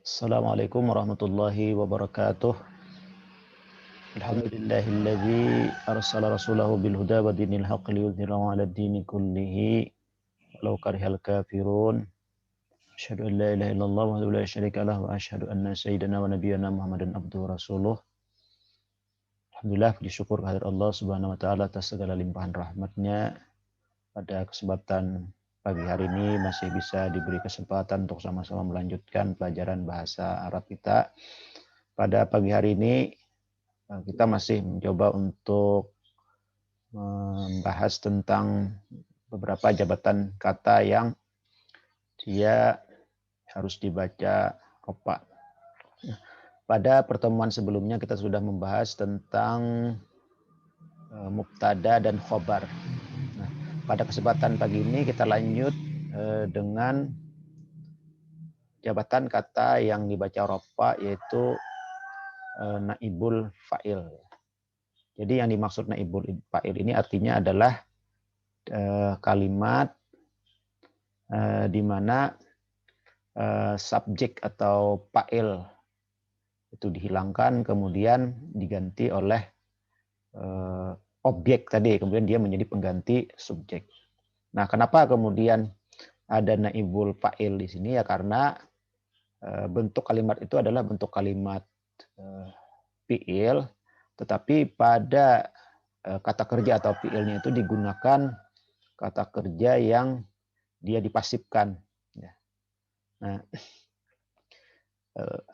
Assalamualaikum warahmatullahi wabarakatuh. Alhamdulillahilladzi arsala rasulahu bil huda wa dinil haqqi liyudhhirahu 'alad dini kullihi walau karihal kafirun. Asyhadu an la ilaha illallah wahdahu la syarika lah wa asyhadu anna sayyidana wa nabiyyana Muhammadan abduhu wa rasuluh. Alhamdulillah, puji syukur kehadirat Allah Subhanahu wa taala atas segala limpahan rahmatnya. Pada kesempatan pagi hari ini masih bisa diberi kesempatan untuk sama-sama melanjutkan pelajaran bahasa Arab kita. Pada pagi hari ini kita masih mencoba untuk membahas tentang beberapa jabatan kata yang dia harus dibaca ropa. Pada pertemuan sebelumnya kita sudah membahas tentang mubtada dan khobar. Nah, pada kesempatan pagi ini kita lanjut dengan jabatan kata yang dibaca ropa, yaitu naibul fa'il. Jadi yang dimaksud naibul fa'il ini artinya adalah kalimat di mana subjek atau fa'il itu dihilangkan kemudian diganti oleh objek tadi, kemudian dia menjadi pengganti subjek. Nah, kenapa kemudian ada naibul fa'il di sini? Ya karena bentuk kalimat itu adalah bentuk kalimat fi'il, tetapi pada kata kerja atau fi'ilnya itu digunakan kata kerja yang dia dipasifkan. Nah,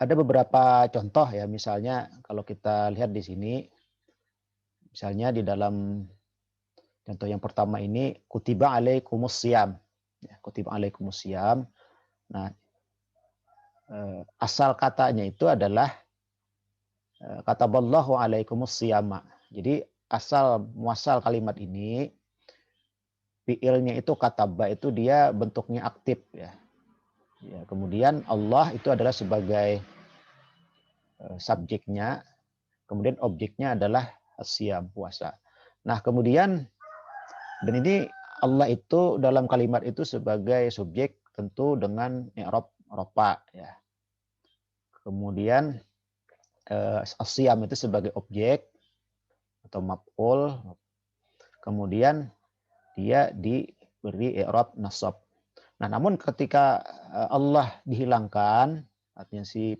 ada beberapa contoh ya, misalnya kalau kita lihat di sini, misalnya di dalam contoh yang pertama ini, kutiba alaikumus syiyam. Ya, kutiba alaikumus syiyam. Nah, asal katanya itu adalah kataballahu alaikumus syiyama. Jadi asal muasal kalimat ini, fiilnya itu kataba itu dia bentuknya aktif ya. Ya, kemudian Allah itu adalah sebagai subjeknya, kemudian objeknya adalah siam, puasa. Nah, kemudian dan ini Allah itu dalam kalimat itu sebagai subjek tentu dengan i'rab ropa ya. Kemudian siam itu sebagai objek atau maf'ul. Kemudian dia diberi i'rab nasab. Nah, namun ketika Allah dihilangkan, artinya si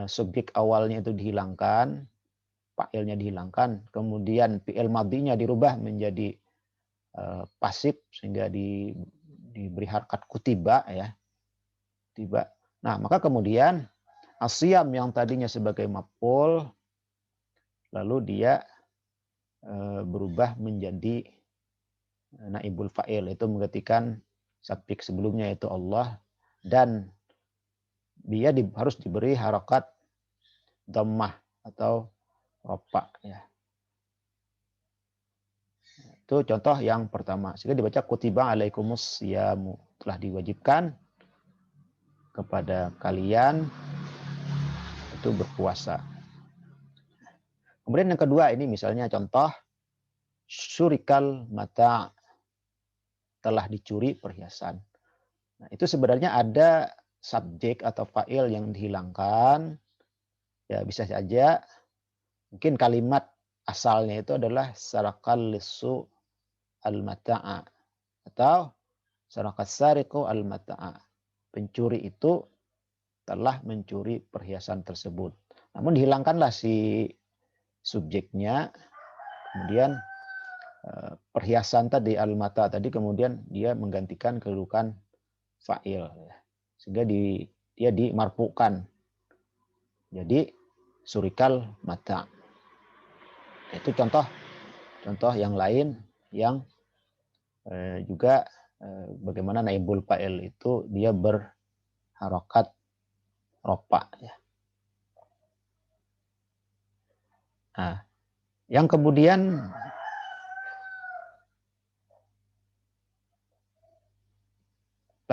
subjek awalnya itu dihilangkan, fa'ilnya dihilangkan, kemudian fi'il madhinya dirubah menjadi pasif sehingga diberi harkat kutiba ya, tiba. Nah, maka kemudian asyam yang tadinya sebagai maf'ul lalu dia berubah menjadi naibul fa'il, itu menggantikan subjek sebelumnya yaitu Allah, dan dia harus diberi harakat dhammah atau ropa ya. Itu contoh yang pertama. Sehingga dibaca kutiba alaikumus syiyamu, telah diwajibkan kepada kalian itu berpuasa. Kemudian yang kedua ini misalnya contoh syurikal mata, telah dicuri perhiasan. Nah, itu sebenarnya ada subjek atau fa'il yang dihilangkan. Ya bisa saja mungkin kalimat asalnya itu adalah sarakal lisu al-mata'a atau sarakas sariqu al-mata'a. Pencuri itu telah mencuri perhiasan tersebut. Namun dihilangkanlah si subjeknya, kemudian perhiasan tadi al-mata tadi kemudian dia menggantikan kedudukan fa'il sehingga dia dimarfukan. Jadi surikal mata. Itu contoh yang lain yang juga bagaimana naibul fa'il itu dia berharokat ropa ya. Nah, yang kemudian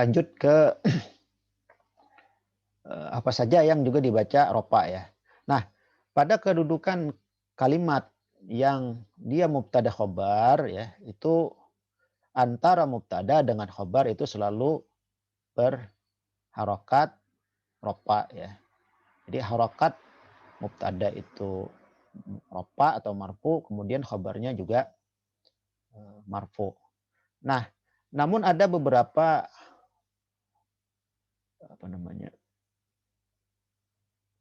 lanjut ke apa saja yang juga dibaca ropa ya. Nah, pada kedudukan kalimat yang dia mubtada khobar ya, itu antara mubtada dengan khobar itu selalu berharokat ropa ya. Jadi harokat mubtada itu ropa atau marfu, kemudian khabarnya juga marfu. Nah, namun ada beberapa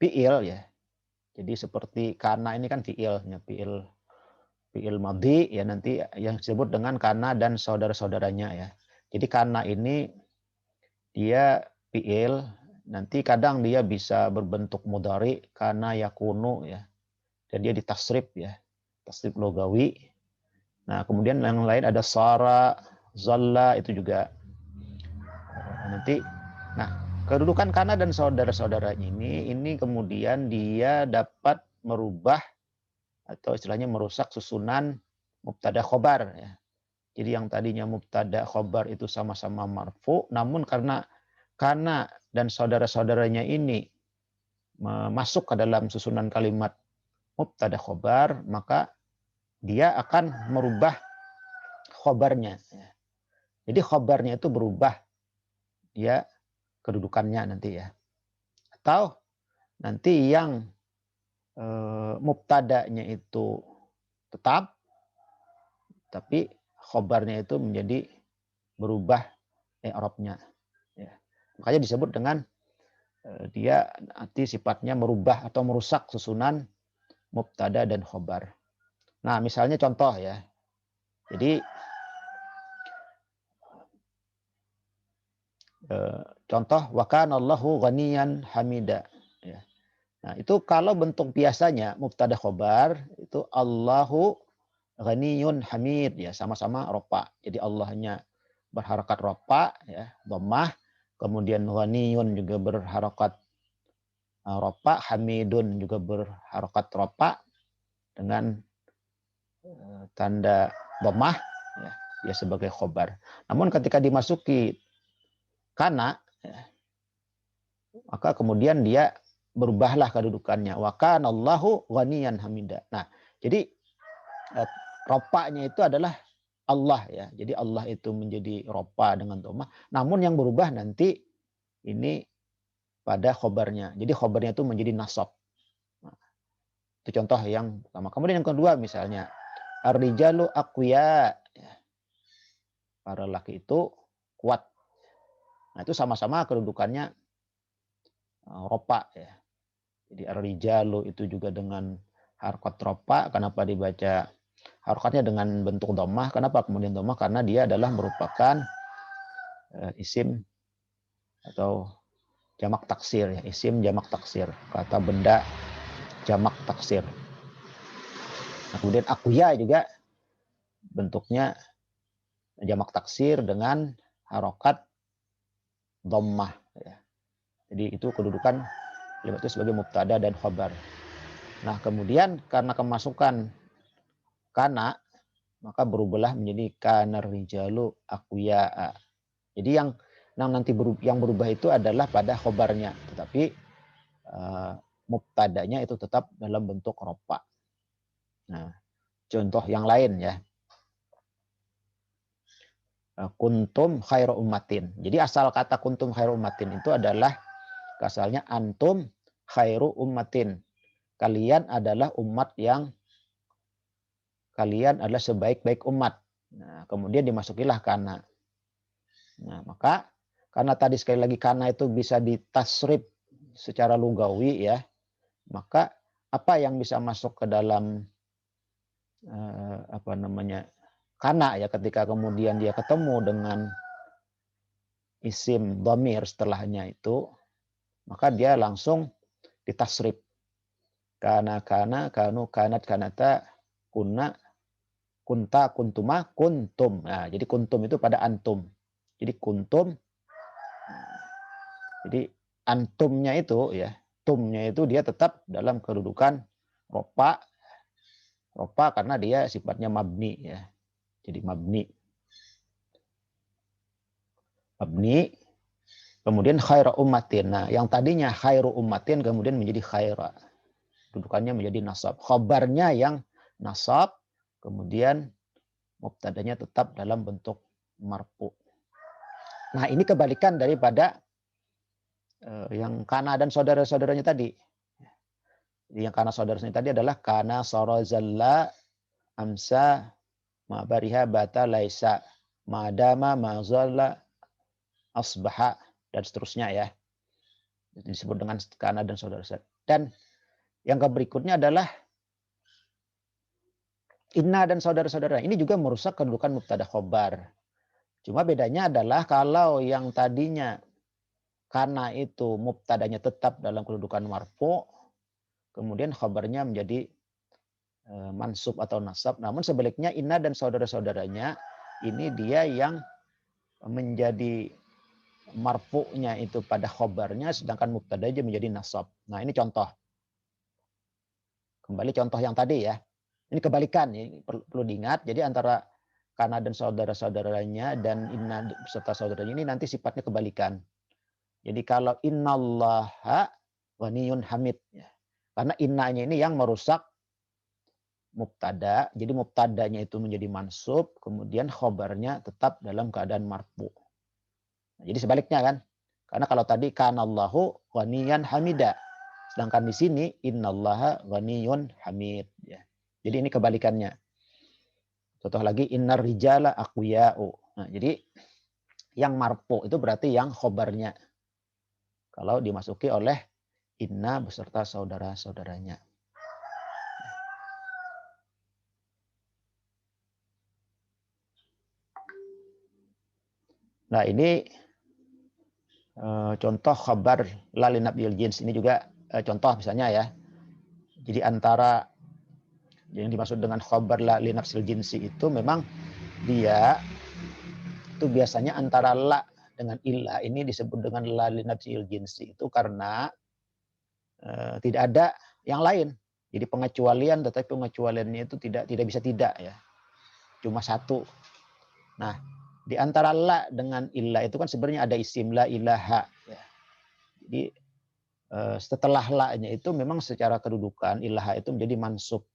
fiil ya. Jadi seperti kana ini kan fiilnya, fiil madhi ya, nanti yang disebut dengan kana dan saudara-saudaranya ya. Jadi kana ini dia fiil, nanti kadang dia bisa berbentuk mudhari, kana yakunu ya. Dan dia ditasrif ya, tasrif logawi. Nah, kemudian yang lain ada sara, zalla, itu juga nanti. Nah, kedudukan kana dan saudara-saudaranya ini kemudian dia dapat merubah atau istilahnya merusak susunan mubtada khobar ya. Jadi yang tadinya mubtada khobar itu sama-sama marfu, namun karena kana dan saudara-saudaranya ini masuk ke dalam susunan kalimat mubtada khobar, maka dia akan merubah khobarnya. Jadi khobarnya itu berubah dia kedudukannya nanti ya. Atau nanti yang mubtadanya itu tetap, tapi khobarnya itu menjadi berubah i'rabnya. Ya. Makanya disebut dengan dia nanti sifatnya merubah atau merusak susunan mubtada dan khobar. Nah, misalnya contoh ya. Jadi contoh wa kana Allahu ghaniyan hamida ya. Nah, itu kalau bentuk biasanya mubtada khobar itu Allahu ghaniyun hamid ya, sama-sama ropa. Jadi Allahnya berharakat ropa ya, dhammah, kemudian ghaniyun juga berharakat ropa, hamidun juga berharakat ropa dengan tanda dhammah ya, dia sebagai khobar. Namun ketika dimasuki kana ya, maka kemudian dia berubahlah kedudukannya. Wa kana Allahu ghaniyan hamida. Nah, jadi ropanya itu adalah Allah ya. Jadi Allah itu menjadi ropa dengan dhammah. Namun yang berubah nanti ini pada khobarnya. Jadi khobarnya itu menjadi nasab. Nah, itu contoh yang pertama. Kemudian yang kedua misalnya ar-rijalu aqwiya. Ya. Para laki itu kuat. Nah, itu sama-sama kedudukannya ropa ya. Jadi ar-rijalu itu juga dengan harkat ropa. Kenapa dibaca harokatnya dengan bentuk dhammah? Kenapa kemudian dhammah? Karena dia adalah merupakan isim atau jamak taksir ya, isim jamak taksir, kata benda jamak taksir. Nah, kemudian akuya juga bentuknya jamak taksir dengan harokat dhammah ya. Jadi itu kedudukan kalimat itu sebagai mubtada dan khabar. Nah, kemudian karena kemasukan kana, maka berubahlah menjadi kanar rijalu akuya. Jadi yang nanti yang berubah itu adalah pada khobarnya, tetapi mubtadanya itu tetap dalam bentuk ropa. Nah, contoh yang lain ya. Kuntum khairu ummatin. Jadi asal kata kuntum khairu ummatin itu adalah asalnya antum khairu ummatin. Kalian adalah umat yang kalian adalah sebaik-baik umat. Nah, kemudian dimasukilah kana. Nah, maka karena tadi sekali lagi kana itu bisa ditasrif secara lugawi ya, maka apa yang bisa masuk ke dalam kana ya ketika kemudian dia ketemu dengan isim dhamir setelahnya itu, maka dia langsung ditasrif. Kana, kanu, kanat, kanata, kunna, kunta, kuntuma, kuntum. Nah, jadi kuntum itu pada antum. Jadi kuntum. Jadi antumnya itu ya, tumnya itu dia tetap dalam kedudukan ropa. Ropa karena dia sifatnya mabni ya. Jadi mabni. Mabni. Kemudian khairu ummatin. Nah, yang tadinya khairu ummatin kemudian menjadi khaira. Kedudukannya menjadi nasab. Khabarnya yang nasab, kemudian mubtadanya tetap dalam bentuk marfu. Nah, ini kebalikan daripada yang kana dan saudara-saudaranya tadi. Jadi yang kana saudaranya tadi adalah kana sorozalla amsa ma bariha bata laisa madama mazalla asbaha dan seterusnya ya. Disebut dengan kana dan saudara. Dan yang berikutnya adalah inna dan saudara-saudara. Ini juga merusak kedudukan mubtada khobar. Cuma bedanya adalah kalau yang tadinya karena itu mubtadanya tetap dalam kedudukan marfu, kemudian khabarnya menjadi mansub atau nasab. Namun sebaliknya inna dan saudara-saudaranya ini dia yang menjadi marfu'nya itu pada khabarnya, sedangkan mubtadanya menjadi nasab. Nah ini contoh. Kembali contoh yang tadi ya. Ini kebalikan, ini perlu diingat. Jadi antara kana dan saudara-saudaranya dan inna beserta saudaranya ini nanti sifatnya kebalikan. Jadi kalau innallaha ghaniyun hamid. Ya. Karena innanya ini yang merusak mubtada. Jadi mubtadanya itu menjadi mansub, kemudian khobarnya tetap dalam keadaan marfu. Nah, jadi sebaliknya kan. Karena kalau tadi kanallahu ghaniyan hamida. Sedangkan di sini innallaha ghaniyun hamid. Ya. Jadi ini kebalikannya. Contoh lagi innar rijala aqwiya'u. Nah, jadi yang marfu itu berarti yang khobarnya. Kalau dimasuki oleh inna beserta saudara-saudaranya. Nah ini contoh khabar la linafsil jins. Ini juga contoh misalnya ya. Jadi antara yang dimaksud dengan khabar la linafsil jinsi itu memang dia itu biasanya antara la dengan illa ini disebut dengan la linafsil jinsi itu karena tidak ada yang lain. Jadi pengecualian, tetapi pengecualiannya itu tidak bisa tidak ya. Cuma satu. Nah, di antara la dengan illa itu kan sebenarnya ada isim la ilaha ya. Jadi setelah la-nya itu memang secara kedudukan ilaha itu menjadi mansub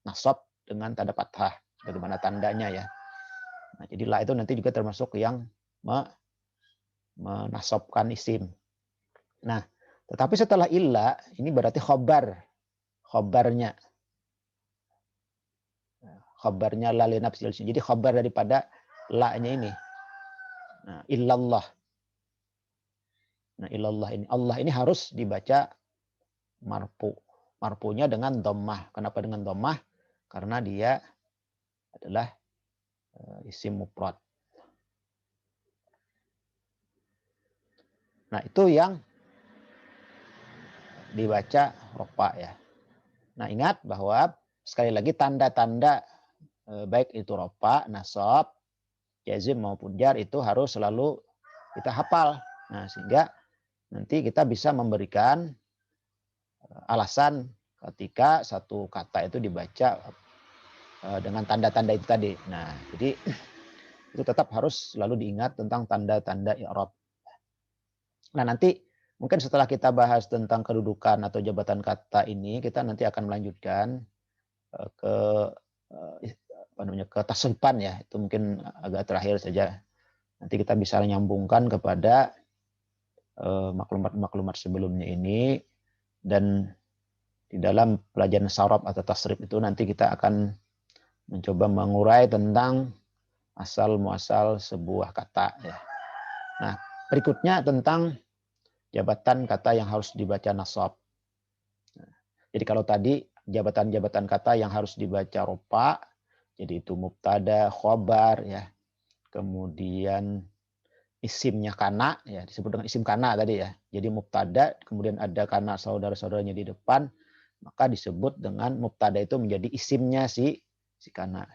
nasab dengan tanda fathah bagaimana tandanya ya. Nah, jadi la itu nanti juga termasuk yang menasabkan isim. Nah, tetapi setelah illa ini berarti khobarnya la li nafsil. Jadi khobar daripada la-nya ini. Nah, illallah. Nah, illallah ini Allah ini harus dibaca marfu. Marfunya dengan dhammah. Kenapa dengan dhammah? Karena dia adalah isim mufrad. Nah, itu yang dibaca rofa ya. Nah, ingat bahwa sekali lagi tanda-tanda baik itu rofa, nasab, jazim maupun jar itu harus selalu kita hafal. Nah, sehingga nanti kita bisa memberikan alasan ketika satu kata itu dibaca dengan tanda-tanda itu tadi. Nah, jadi itu tetap harus selalu diingat tentang tanda-tanda i'rab. Nah, nanti mungkin setelah kita bahas tentang kedudukan atau jabatan kata ini, kita nanti akan melanjutkan ke ke tasrifan ya. Itu mungkin agak terakhir saja. Nanti kita bisa nyambungkan kepada maklumat-maklumat sebelumnya ini, dan di dalam pelajaran saraf atau tasrif itu nanti kita akan mencoba mengurai tentang asal muasal sebuah kata ya. Nah, berikutnya tentang jabatan kata yang harus dibaca nasab. Jadi kalau tadi jabatan-jabatan kata yang harus dibaca rofa, jadi itu mubtada, khobar ya. Kemudian isimnya kana ya, disebut dengan isim kana tadi ya. Jadi mubtada, kemudian ada kana saudara-saudaranya di depan, maka disebut dengan mubtada itu menjadi isimnya si kana.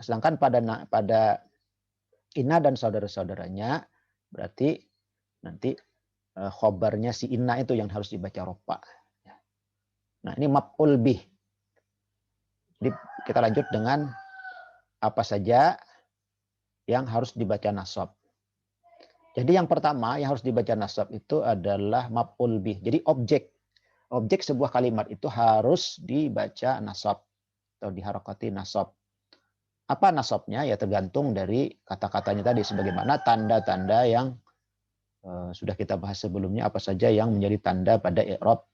Sedangkan pada inna dan saudara-saudaranya berarti nanti khobarnya si inna itu yang harus dibaca rofa. Nah, ini maf'ul bih. Jadi kita lanjut dengan apa saja yang harus dibaca nasab. Jadi yang pertama yang harus dibaca nasab itu adalah maf'ul bih. Jadi objek sebuah kalimat itu harus dibaca nasab atau diharakati nasab. Apa nasabnya? Ya tergantung dari kata-katanya tadi, sebagaimana tanda-tanda yang Sudah kita bahas sebelumnya apa saja yang menjadi tanda pada i'rab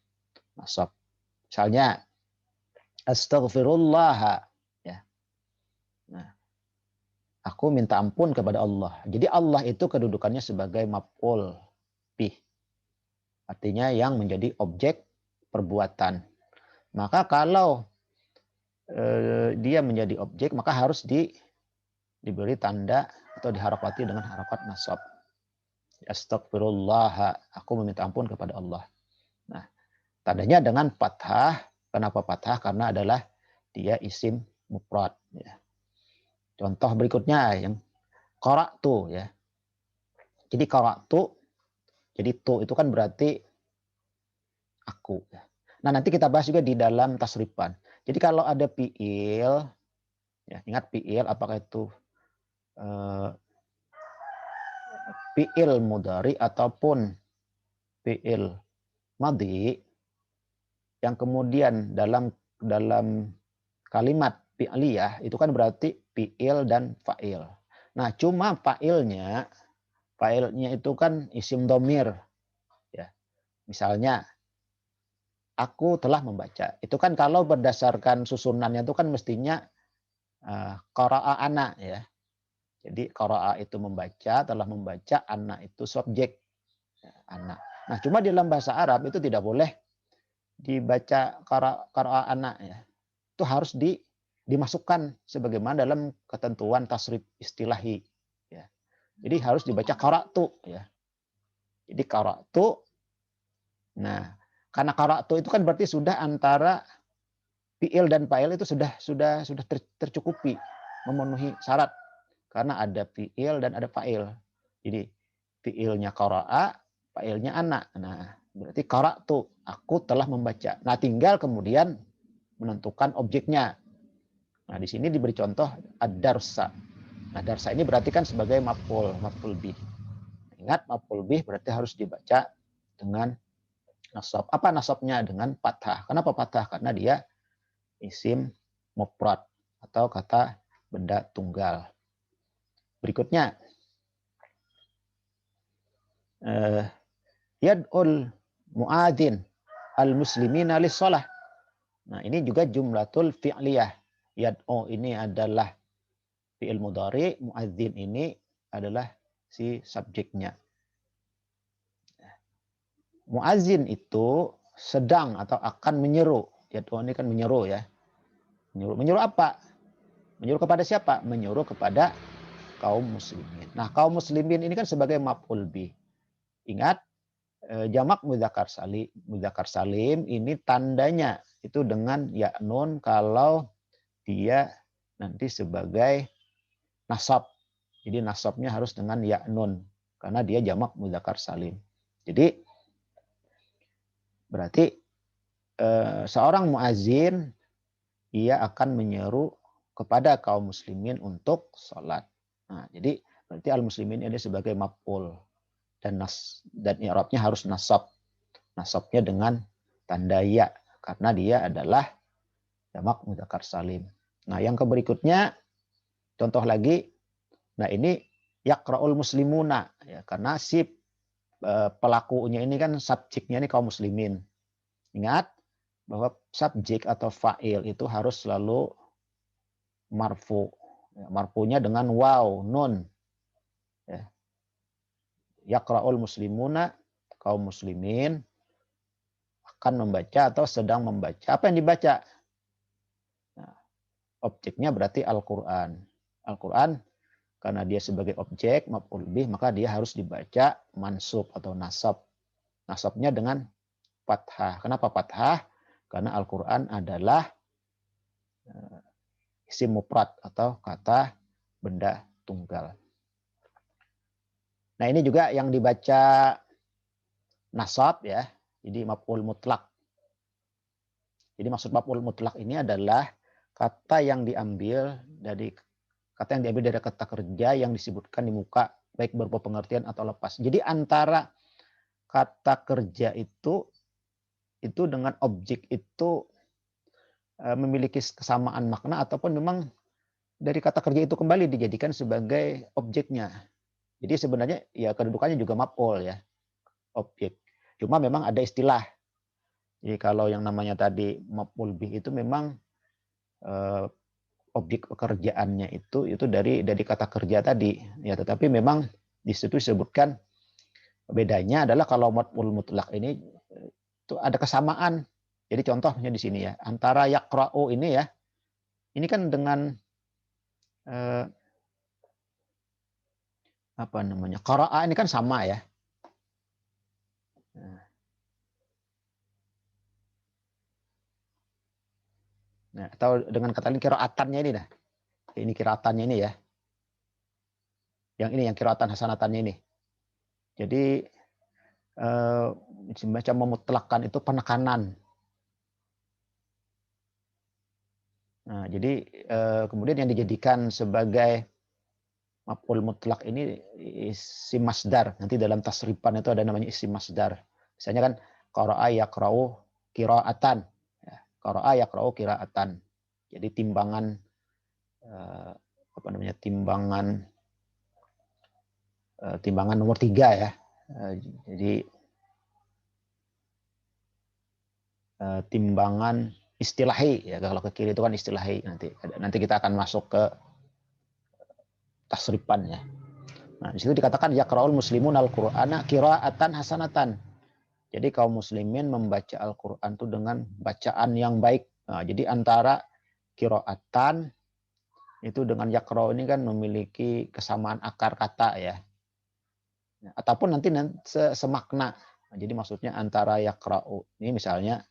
nasab. Misalnya astaghfirullah, ya. Nah, aku minta ampun kepada Allah. Jadi Allah itu kedudukannya sebagai maf'ul bih. Artinya yang menjadi objek perbuatan. Maka kalau dia menjadi objek, maka harus diberi tanda atau diharokati dengan harokat nasab. Astagfirullah, aku meminta ampun kepada Allah. Nah, tandanya dengan fathah. Kenapa fathah? Karena adalah dia isim mufrad. Ya. Contoh berikutnya yang qara'tu, ya. Jadi qara'tu, jadi tu itu kan berarti aku. Ya. Nah, nanti kita bahas juga di dalam tasrifan. Jadi kalau ada fiil, ya, ingat fiil apakah itu fiil mudhari ataupun fiil madhi yang kemudian dalam kalimat fi'liyah itu kan berarti fiil dan fa'il. Nah, cuma fa'ilnya itu kan isim domir, ya. Misalnya aku telah membaca. Itu kan kalau berdasarkan susunannya itu kan mestinya qara'a ana, ya. Jadi qara'a itu membaca, telah membaca, ana itu subjek, ya, ana. Nah, cuma di dalam bahasa Arab itu tidak boleh dibaca qara'a ana, ya. Itu harus dimasukkan sebagaimana dalam ketentuan tasrif istilahi, ya. Jadi harus dibaca qara'tu, ya. Jadi qara'tu. Nah, karena qara'tu itu kan berarti sudah antara fiil dan fa'il itu sudah tercukupi, memenuhi syarat karena ada fiil dan ada fa'il. Jadi fiilnya qara'a, fa'ilnya ana. Nah, berarti qara'tu, aku telah membaca. Nah, tinggal kemudian menentukan objeknya. Nah, di sini diberi contoh ad-darsa. Nah, darsa ini berarti kan sebagai maf'ul bih. Ingat, maf'ul bih berarti harus dibaca dengan nasab. Apa nasabnya? Dengan fathah. Kenapa fathah? Karena dia isim mufrad atau kata benda tunggal. Berikutnya, yad'ul muadzin al-muslimina lis-shalah. Nah, ini juga jumlatul fi'liyah. Yad'u ini adalah fi'il mudhari, muadzin ini adalah si subjeknya. Muazzin itu sedang atau akan menyeru. Ya, Tuhan ini kan menyeru, ya. Menyuruh apa? Menyuruh kepada siapa? Menyuruh kepada kaum muslimin. Nah, kaum muslimin ini kan sebagai maf'ul bih. Ingat, jamak mudzakkar salim ini tandanya itu dengan ya nun kalau dia nanti sebagai nasab. Jadi nasabnya harus dengan ya nun karena dia jamak mudzakkar salim. Jadi berarti seorang muazin ia akan menyeru kepada kaum muslimin untuk sholat. Nah, jadi berarti al muslimin ini sebagai maf'ul dan i'rabnya harus nasab. Nasabnya dengan tanda ya karena dia adalah jamak mudzakkar salim. Nah, yang berikutnya contoh lagi. Nah, ini yaqra'ul muslimuna, ya, karena si pelakunya ini kan subjeknya ini kaum muslimin. Ingat bahwa subjek atau fa'il itu harus selalu marfu. Marfunya dengan waw, nun. Ya. Yaqra'ul muslimuna, kaum muslimin akan membaca atau sedang membaca. Apa yang dibaca? Nah, objeknya berarti Al-Quran. Al-Quran karena dia sebagai objek, maf'ul bih, maka dia harus dibaca mansub atau nasab. Nasabnya dengan fathah. Kenapa fathah? Karena Al-Quran adalah isim mufrad atau kata benda tunggal. Nah, ini juga yang dibaca nasab, ya. Jadi maf'ul mutlak. Jadi maksud maf'ul mutlak ini adalah kata yang diambil dari kata kerja yang disebutkan di muka baik berupa pengertian atau lepas. Jadi antara kata kerja itu dengan objek itu memiliki kesamaan makna ataupun memang dari kata kerja itu kembali dijadikan sebagai objeknya. Jadi sebenarnya ya kedudukannya juga maf'ul ya, objek. Cuma memang ada istilah. Jadi kalau yang namanya tadi maf'ul bih itu memang eh, objek pekerjaannya itu dari kata kerja tadi. Ya, tetapi memang di situ disebutkan bedanya adalah kalau maf'ul mutlak ini itu ada kesamaan. Jadi contohnya di sini ya, antara yaqra'u ini ya, ini kan dengan eh, apa namanya? Qara'a ini kan sama ya. Nah, atau dengan kata lain kiraatannya ini dah. Ini kiraatannya ini ya. Yang ini yang kiraatan hasanatannya ini. Jadi semacam memutlakkan itu penekanan. Nah, jadi kemudian yang dijadikan sebagai maf'ul mutlak ini isim masdar. Nanti dalam tasrifan itu ada namanya isim masdar. Misalnya kan qara'a yaqra'u qira'atan. Ya, qara'a yaqra'u qira'atan. Jadi timbangan apa namanya? Timbangan nomor 3 ya. Jadi timbangan istilahi ya, kalau ke kiri itu kan istilahi, nanti kita akan masuk ke tasrifan ya. Nah, di situ dikatakan yaqra'ul muslimun al-Qur'ana qira'atan hasanatan. Jadi kaum muslimin membaca Al-Qur'an itu dengan bacaan yang baik. Nah, jadi antara qira'atan itu dengan yaqra' ini kan memiliki kesamaan akar kata ya. Ataupun nanti semakna. Nah, jadi maksudnya antara yaqra'u ini misalnya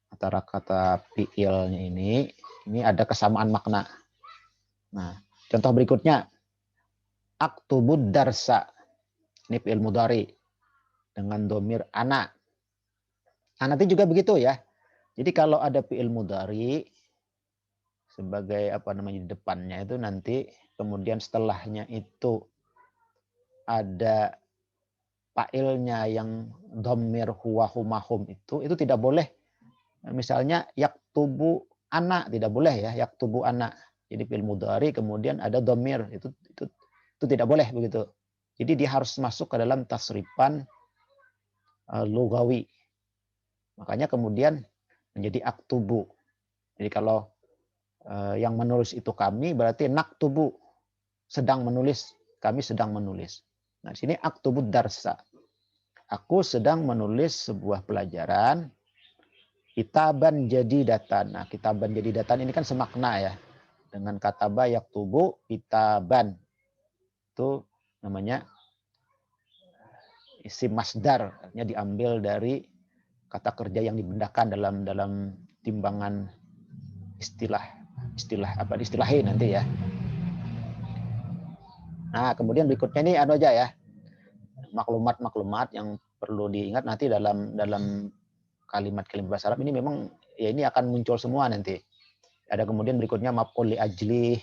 antara kata fi'ilnya ini ada kesamaan makna. Nah, contoh berikutnya aktubud darsa. Ini fi'il mudhari dengan domir ana. Nah, nanti juga begitu ya. Jadi kalau ada fi'il mudhari sebagai apa namanya di depannya itu nanti kemudian setelahnya itu ada fa'ilnya yang domir huwa humahum itu tidak boleh. Misalnya yaktubu anak tidak boleh ya, yaktubu anak. Jadi fi'il mudhari kemudian ada domir itu tidak boleh begitu. Jadi dia harus masuk ke dalam tasrifan lugawi. Makanya kemudian menjadi aktubu. Jadi kalau yang menulis itu kami berarti naktubu sedang menulis, kami sedang menulis. Nah, di sini aktubud darsa. Aku sedang menulis sebuah pelajaran kitaban jadidatan. Nah, kitaban jadidatan ini kan semakna ya. Dengan kataba yaktubu kitaban. Itu namanya isim masdar, artinya diambil dari kata kerja yang dibendakan dalam timbangan istilahi nanti ya. Nah, kemudian berikutnya ini anu aja ya. Maklumat yang perlu diingat nanti dalam kalimat-kalimat bahasa Arab ini memang ya ini akan muncul semua nanti. Ada kemudian berikutnya maf'ul li ajli.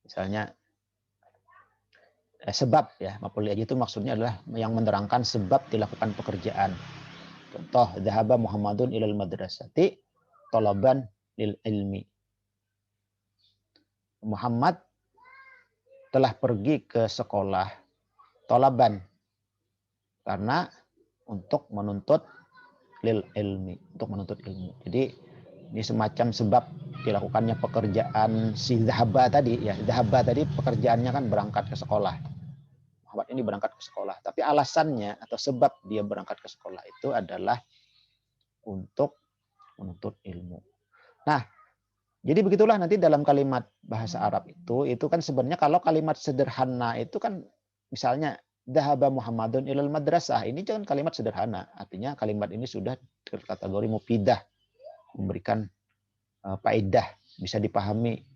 Misalnya sebab ya, maf'ul li ajli itu maksudnya adalah yang menerangkan sebab dilakukan pekerjaan. Contoh, dhahaba Muhammadun ilal madrasati talaban lil ilmi. Muhammad telah pergi ke sekolah talaban karena untuk menuntut lil ilmi, untuk menuntut ilmu. Jadi ini semacam sebab dilakukannya pekerjaan si dhahaba tadi ya. Dhahaba tadi pekerjaannya kan berangkat ke sekolah. Muhammad ini berangkat ke sekolah, tapi alasannya atau sebab dia berangkat ke sekolah itu adalah untuk menuntut ilmu. Nah, jadi begitulah nanti dalam kalimat bahasa Arab itu kan sebenarnya kalau kalimat sederhana itu kan misalnya dhahaba Muhammadun ilal madrasah, ini kan kalimat sederhana. Artinya kalimat ini sudah terkategori mufidah, memberikan faedah, bisa dipahami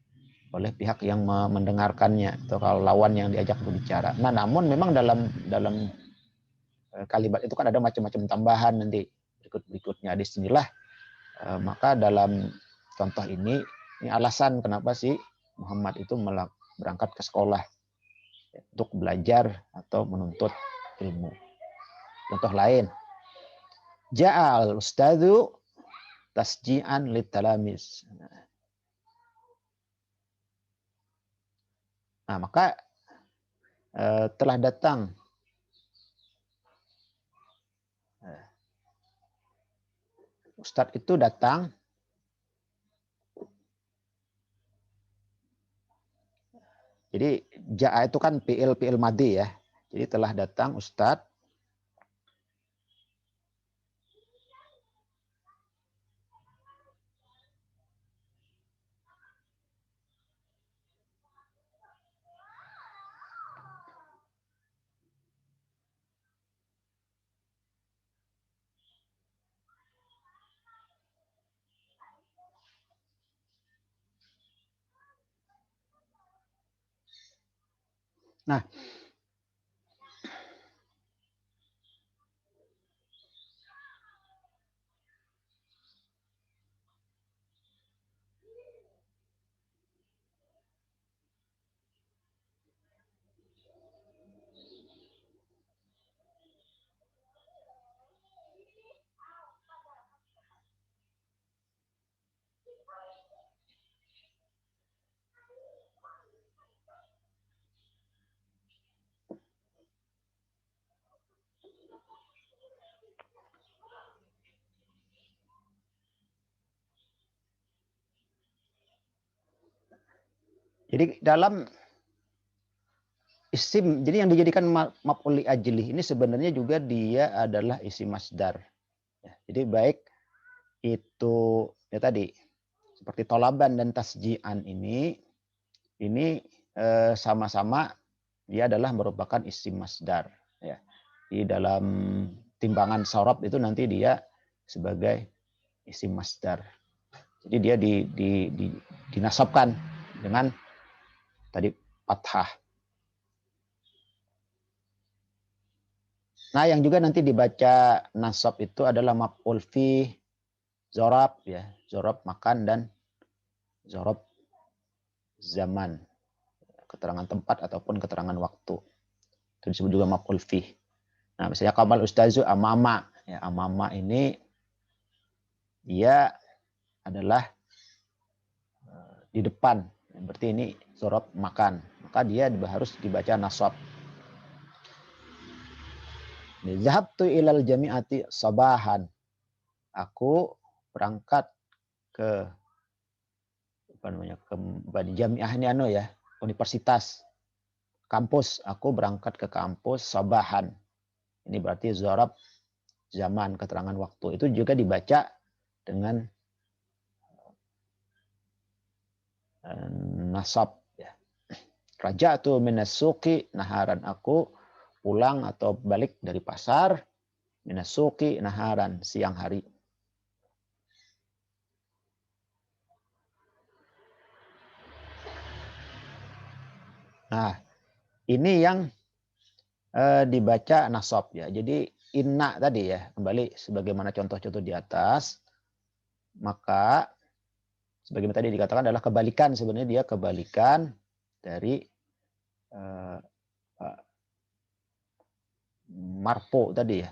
oleh pihak yang mendengarkannya atau kalau lawan yang diajak berbicara. Nah, namun memang dalam kalimat itu kan ada macam-macam tambahan nanti berikutnya. Disinilah maka dalam contoh ini alasan kenapa sih Muhammad itu berangkat ke sekolah untuk belajar atau menuntut ilmu. Contoh lain, ja'al ustadzu tasji'an litalamis. Nah, maka telah datang. Ustadz itu datang. Jadi ja'a itu kan fi'il madhi ya. Jadi telah datang Ustadz. Nah, jadi dalam isim, jadi yang dijadikan maf'ul li ajli ini sebenarnya juga dia adalah isim masdar. Ya, jadi baik itu ya tadi seperti tolaban dan tasjian ini sama-sama dia adalah merupakan isim masdar. Ya. Di dalam timbangan sorob itu nanti dia sebagai isim masdar. Jadi dia dinasabkan dengan tadi fathah. Nah, yang juga nanti dibaca nasab itu adalah maf'ul fi zorab ya, zorab makan dan zorab zaman, keterangan tempat ataupun keterangan waktu. Itu disebut juga maf'ul fi. Nah, misalnya qamal ustazu amama, ya amama ini dia adalah di depan. Berarti ini zorab makan. Maka dia harus dibaca nasab. Zahabtu ilal jami'ati sabahan. Aku berangkat ke apa namanya, ke jami'ah ini ya, universitas, kampus. Aku berangkat ke kampus sabahan. Ini berarti zarab zaman, keterangan waktu. Itu juga dibaca dengan nasab ya. Raja'tu minas suqi naharan, aku pulang atau balik dari pasar, minas suqi naharan, siang hari. Nah, ini yang dibaca nasab ya. Jadi inna tadi ya, kembali sebagaimana contoh-contoh di atas, maka sebagaimana tadi dikatakan adalah kebalikan, sebenarnya dia kebalikan dari marfu tadi ya.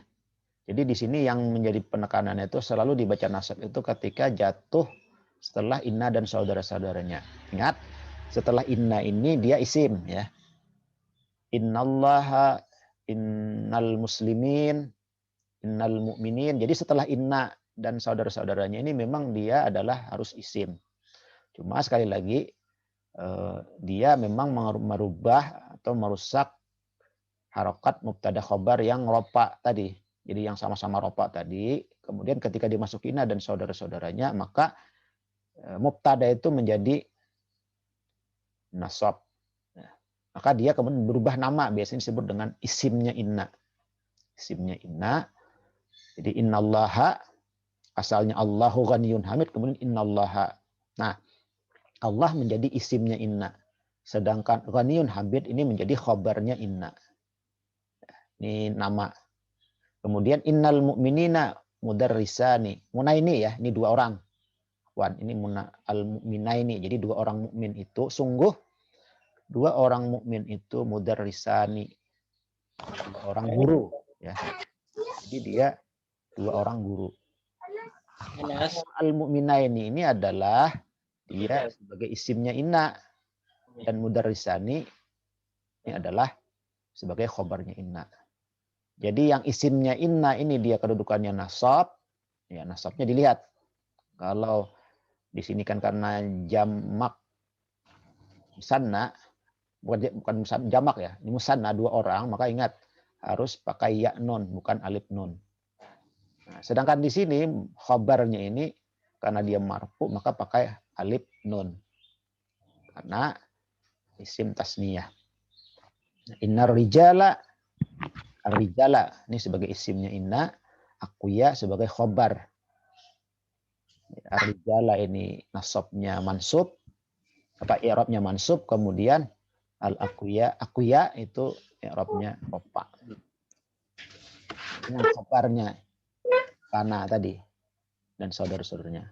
Jadi di sini yang menjadi penekanannya itu selalu dibaca nasab itu ketika jatuh setelah inna dan saudara-saudaranya. Ingat, setelah inna ini dia isim ya. Innallaha, innal muslimin, innal mu'minin. Jadi setelah inna dan saudara-saudaranya ini memang dia adalah harus isim. Cuma sekali lagi dia memang merubah atau merusak harokat mubtada khobar yang ropa tadi. Jadi yang sama-sama ropa tadi. Kemudian ketika dimasuki inna dan saudara-saudaranya, maka mubtada itu menjadi nasab. Maka dia kemudian berubah nama, biasanya disebut dengan isimnya inna. Isimnya inna. Jadi innallaha, asalnya Allahu ghaniyun hamid, kemudian innallaha. Nah, Allah menjadi isimnya inna. Sedangkan ghaniyun hamid ini menjadi khobarnya inna. Ini nama. Kemudian innal mu'minina mudarrisani. Munaini ya, ini dua orang. Wan, ini al mu'minaini. Jadi dua orang mukmin itu sungguh dua orang mukmin itu mudarrisani, dua orang guru ya. Jadi dia dua orang guru. Al mu'minaini ini adalah dia sebagai isimnya inna, dan mudarrisani ini adalah sebagai khobarnya inna. Jadi yang isimnya inna ini dia kedudukannya nasab, ya nasabnya dilihat. Kalau di sini kan karena jamak musanna, bukan jamak ya, ini musanna 2 orang, maka ingat harus pakai ya nun, bukan alif nun. Nah, sedangkan di sini khobarnya ini karena dia marfu maka pakai alif nun. Karena isim tasniyah. Innar rijala, ar-rijala ini sebagai isimnya inna, akuya sebagai khobar. Ar-rijala ini nasabnya mansub, i'rabnya mansub, kemudian al-akuya, akuya itu i'rabnya rofa. Ini khobarnya kana tadi dan saudara-saudaranya.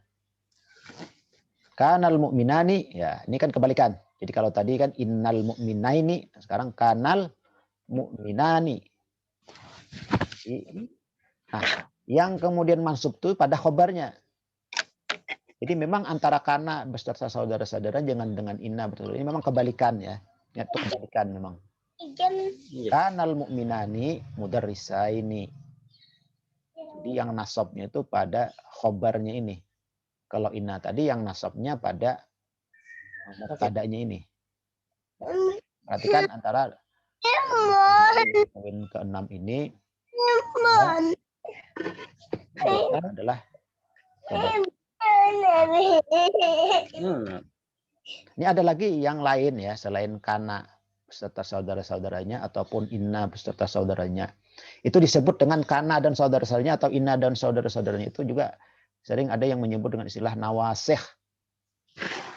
Kanal mu'minani, ya ini kan kebalikan. Jadi kalau tadi kan innal mu'minaini, sekarang kanal mu'minani. Nah, yang kemudian mansub itu pada khobarnya. Jadi memang antara kana beserta saudara-saudara jangan dengan inna betul. Ini memang kebalikan ya. Itu kebalikan memang. Kanal mu'minani mudarrisaini. Jadi yang nasabnya itu pada khobarnya ini. Kalau inna tadi yang nasabnya pada mubtada'nya ini. Perhatikan antara poin ke-6 ini adalah ini ada lagi yang lain ya selain kana beserta saudara-saudaranya ataupun inna beserta saudaranya. Itu disebut dengan kana dan saudara-saudaranya atau inna dan saudara-saudaranya itu juga sering ada yang menyebut dengan istilah nawasih.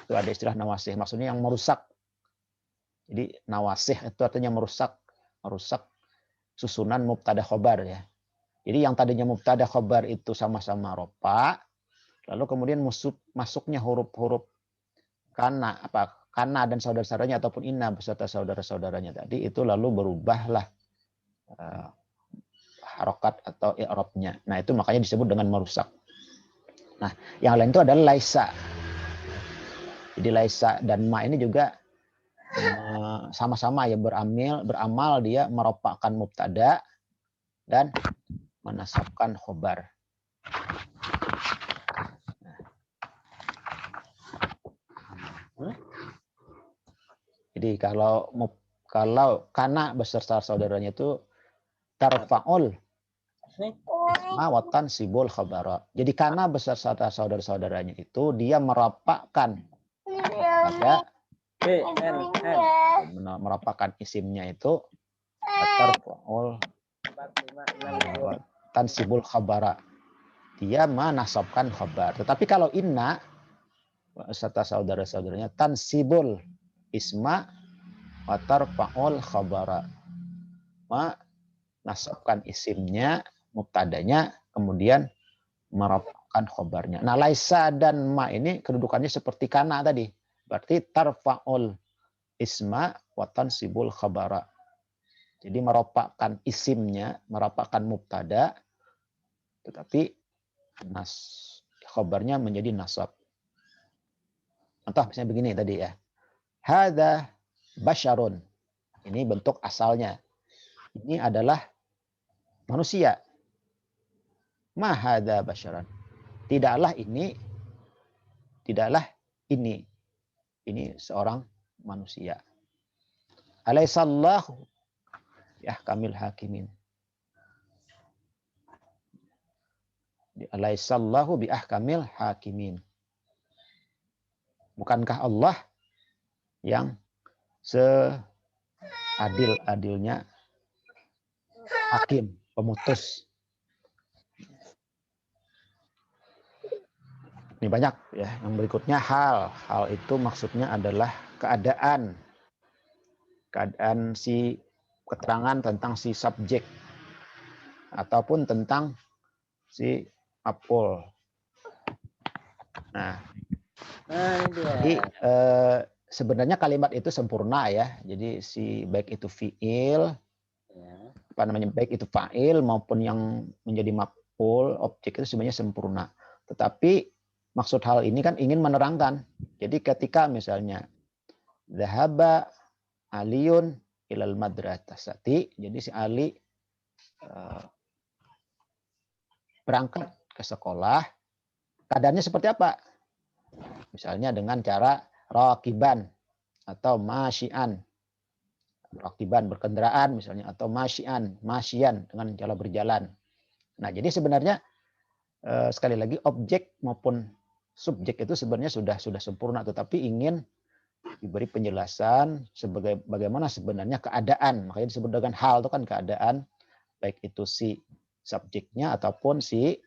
Itu ada istilah nawasih, maksudnya yang merusak. Jadi nawasih itu artinya merusak susunan mubtada khobar ya. Jadi yang tadinya mubtada khobar itu sama-sama rofa, lalu kemudian masuknya huruf-huruf kana dan saudara-saudaranya ataupun inna beserta saudara-saudaranya tadi itu lalu berubahlah harokat atau i'rabnya. Nah itu makanya disebut dengan merusak. Nah yang lain itu adalah laisa. Jadi laisa dan ma ini juga sama-sama ya beramal dia meropakkan mubtada dan menasabkan khobar. Jadi kalau kana beserta saudaranya itu tarfa'ul mawatan sibul khabara. Jadi kana beserta saudara-saudaranya itu dia merapakkan pada merapakkan isimnya itu tarfa'ul tansibul khabara. Dia menasabkan khabar. Tetapi kalau inna beserta saudara-saudaranya tansibul isma wa tarfa'ul khabara. Menasabkan isimnya, mubtadanya, kemudian merapakkan khabarnya. Nah, laisa dan ma ini kedudukannya seperti kana tadi. Berarti tarfa'ul isma wa tansibul khabara. Jadi merapakkan isimnya, merapakkan mubtada, tetapi khabarnya menjadi nasab. Contoh misalnya begini tadi ya. Hadza basyarun. Ini bentuk asalnya. Ini adalah manusia. Ma hadza basyaran. Tidaklah ini. Ini seorang manusia. Alaihissallahu yahkamil hakimin. Alaihissallahu biahkamil hakimin. Bukankah Allah yang seadil-adilnya hakim, pemutus. Ini banyak ya. Yang berikutnya hal. Hal itu maksudnya adalah keadaan. Keadaan si keterangan tentang si subjek. Ataupun tentang si maf'ul. Nah, jadi sebenarnya kalimat itu sempurna ya. Jadi si baik itu fiil, baik itu fa'il maupun yang menjadi maf'ul, objek itu sebenarnya sempurna. Tetapi maksud hal ini kan ingin menerangkan. Jadi ketika misalnya dhahaba aliyun ilal madrasati. Jadi si Ali berangkat ke sekolah. Keadaannya seperti apa? Misalnya dengan cara rakiban atau masyian. Rakiban berkendaraan misalnya, atau masyian dengan cara berjalan. Nah, jadi sebenarnya sekali lagi objek maupun subjek itu sebenarnya sudah sempurna, tetapi ingin diberi penjelasan sebagai bagaimana sebenarnya keadaan. Makanya disebut dengan hal itu kan keadaan, baik itu si subjeknya ataupun si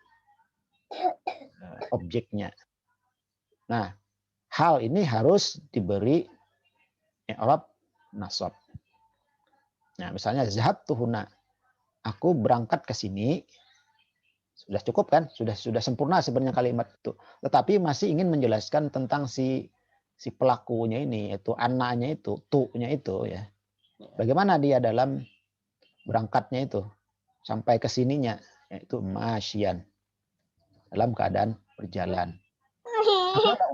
objeknya. Nah, hal ini harus diberi i'rab nasab. Nah, misalnya zahabtu huna, aku berangkat ke sini. Sudah cukup kan? Sudah sempurna sebenarnya kalimat itu. Tetapi masih ingin menjelaskan tentang si pelakunya ini, yaitu anaknya itu, tu-nya itu ya. Bagaimana dia dalam berangkatnya itu sampai ke sininya, yaitu masyian, dalam keadaan berjalan.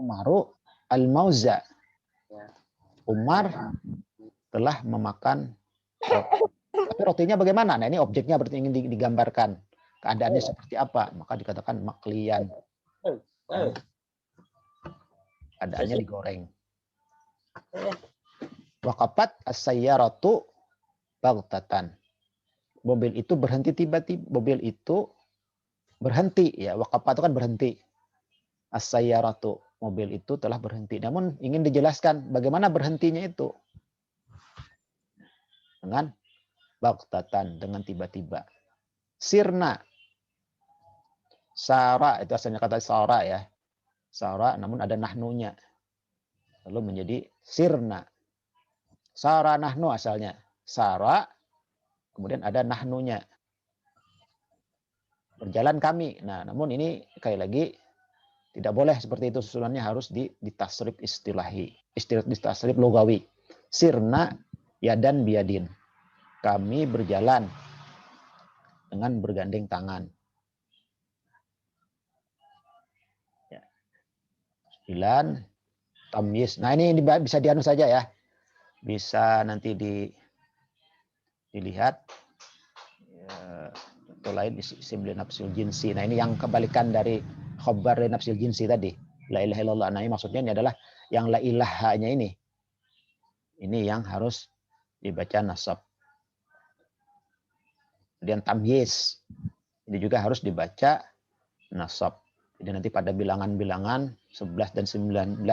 Umaru al-mauza. Umar telah memakan roti. Tapi rotinya bagaimana? Nah, ini objeknya berarti ingin digambarkan. Keadaannya seperti apa? Maka dikatakan maklian. Keadaannya digoreng. Waqafat as-sayyaratu baghtatan. Mobil itu berhenti tiba-tiba. Mobil itu berhenti ya. Waqafat itu kan berhenti. As-sayyaratu, mobil itu telah berhenti. Namun ingin dijelaskan bagaimana berhentinya itu. Dengan baghtatan, dengan tiba-tiba. Sirna. Sara, itu asalnya kata sara ya. Sara, namun ada nahnunya. Lalu menjadi sirna. Sara nahnu asalnya. Sara, kemudian ada nahnunya. Berjalan kami. Nah, namun ini sekali lagi tidak boleh seperti itu. Susunannya harus ditasrif istilahi. Ditasrif logawi. Sirna yadan biadin. Kami berjalan dengan bergandeng tangan. 9. Tamyiz. Nah, ini bisa dianu saja ya. Bisa nanti dilihat. Contoh lain isim li nafsil jinsi. Nah, ini yang kebalikan dari khabar li nafsil jinsi tadi. La ilaha illallah. Nah, ini maksudnya ini adalah yang la ilahanya ini. Ini yang harus dibaca nasab. Kemudian tamyiz. Ini juga harus dibaca nasab. Jadi nanti pada bilangan-bilangan 11 dan 19.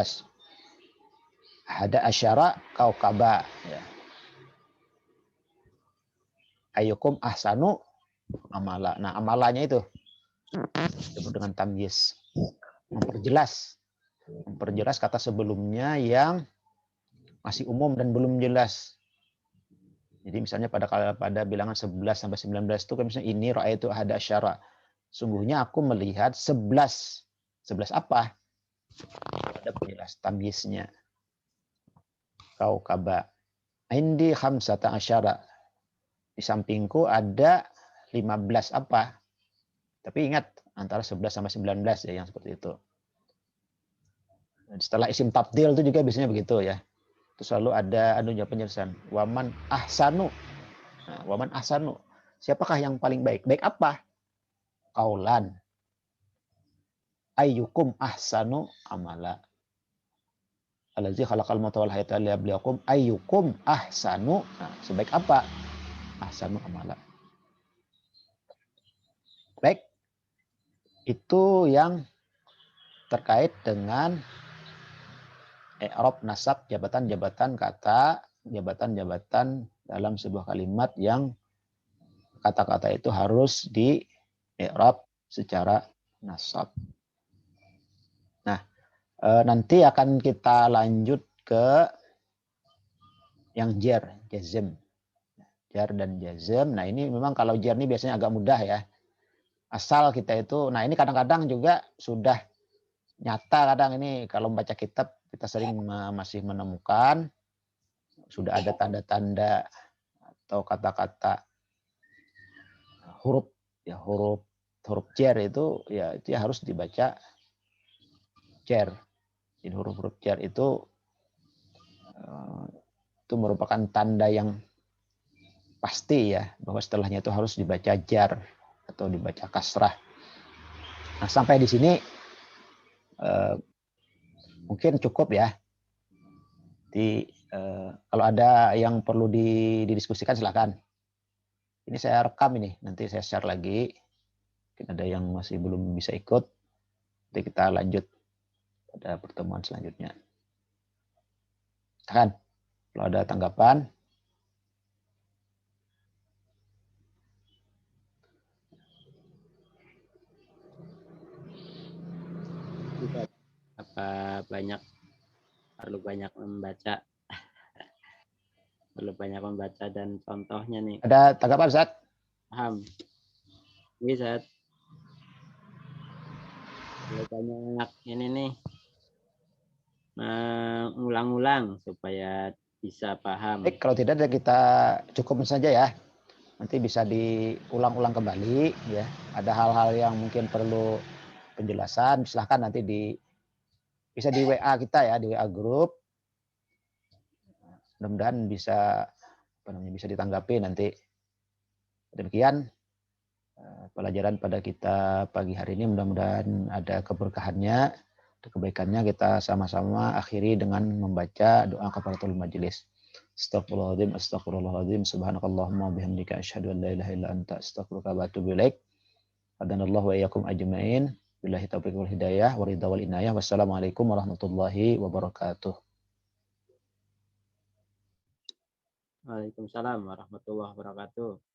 Ada asyara kaukaba. Ya. Ayyukum ahsanu amala. Nah, amalanya itu disebut dengan tamyiz. Memperjelas kata sebelumnya yang masih umum dan belum jelas. Jadi misalnya pada bilangan 11 sampai 19 itu kan misalnya ini ra'aitu ahada asyara. Sungguhnya aku melihat 11. 11 apa? Ada penjelas tamyiznya. Kaukaba. Indi khamsata asyara. Di sampingku ada 15 apa? Tapi ingat antara 11 sampai 19 ya yang seperti itu. Dan setelah isim tabdil itu juga biasanya begitu ya. Itu selalu ada penjelasan. Waman ahsanu. Nah, waman ahsanu. Siapakah yang paling baik? Baik apa? Kaulan. Ayyukum ahsanu amala. Allazi khalaqal mauta wal hayata liyabluwakum ayyukum ahsanu. Nah, sebaik apa? Ahsanu amala. Baik. Itu yang terkait dengan i'rab nasab, jabatan-jabatan kata, jabatan-jabatan dalam sebuah kalimat yang kata-kata itu harus di i'rab secara nasab. Nah, nanti akan kita lanjut ke yang jar, jazm. Jar dan jazm. Nah, ini memang kalau jar ini biasanya agak mudah ya. Asal kita itu, nah ini kadang-kadang juga sudah nyata kadang ini kalau membaca kitab kita sering masih menemukan sudah ada tanda-tanda atau kata-kata huruf ya huruf jar itu ya harus dibaca jar. Jadi huruf-huruf jar itu merupakan tanda yang pasti ya bahwa setelahnya itu harus dibaca jar atau dibaca kasrah. Nah, sampai di sini mungkin cukup ya. Kalau ada yang perlu didiskusikan silakan. Ini saya rekam ini, nanti saya share lagi. Mungkin ada yang masih belum bisa ikut. Nanti kita lanjut pada pertemuan selanjutnya. Silakan, kalau ada tanggapan. Apa perlu banyak membaca dan contohnya nih. Ada tanggapan, Ustaz? Paham? Ini Ustaz. Kalau banyak ini nih mengulang-ulang supaya bisa paham. Baik, kalau tidak kita cukupin saja ya. Nanti bisa diulang-ulang kembali ya. Ada hal-hal yang mungkin perlu penjelasan, silahkan nanti bisa di WA kita ya, di WA grup. Mudah-mudahan bisa bisa ditanggapi nanti. Demikian pelajaran pada kita pagi hari ini, mudah-mudahan ada keberkahannya, ada kebaikannya. Kita sama-sama akhiri dengan membaca doa kafaratul majelis. Astagfirullahaladzim, astagfirullahaladzim, subhanakallahumma bihamdika asyhadu an la ilaha illa anta astaghfiruka wa atubu ilaik. Hadanallahu wa iyyakum ajmain. Billahi taufiq wal hidayah wa ridha wal inayah. Wassalamualaikum warahmatullahi wabarakatuh. Waalaikumsalam warahmatullahi wabarakatuh.